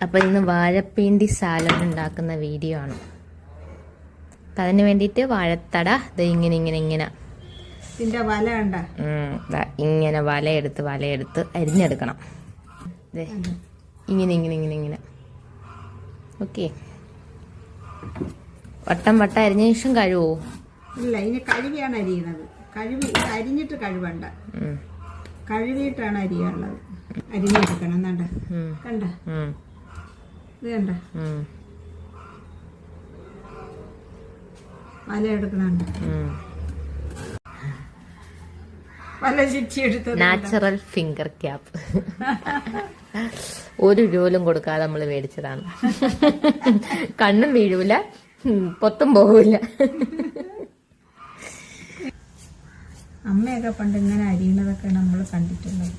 അപ്പോൾ ഇന്ന് വാഴപ്പിണ്ടി സാലഡ് ഉണ്ടാക്കുന്ന വീഡിയോ ആണ്. അപ്പം അതിന് വേണ്ടിയിട്ട് വാഴത്തട ഇത് ഇങ്ങനെ ഇതിൻ്റെ വല കണ്ട ഇങ്ങനെ വലയെടുത്ത് അരിഞ്ഞെടുക്കണം. ഇങ്ങനെ ഓക്കെ. വട്ടം അരിഞ്ഞ ശേഷം കഴുവോ? ഇല്ല, ഇനി കഴുകിയാണ് അരിയണത്. അരിഞ്ഞിട്ട് കഴുവണ്ട, കഴുകിയിട്ടാണ് അരിയാനുള്ളത്. അരിഞ്ഞെടുക്കണം. കണ്ട ഇത് കണ്ട വല എടുക്കണുണ്ട്. വല ചുറ്റി എടുത്ത് നാച്ചുറൽ ഫിംഗർ ക്യാപ്പ് 1 രൂപയും കൊടുക്കാതെ നമ്മൾ മേടിച്ചതാണ്. കണ്ണും വീഴൂല, പൊത്തും പോകൂല. അമ്മയൊക്കെ പണ്ട് ഇങ്ങനെ അരിയണതൊക്കെ നമ്മൾ കണ്ടിട്ടുള്ളത്.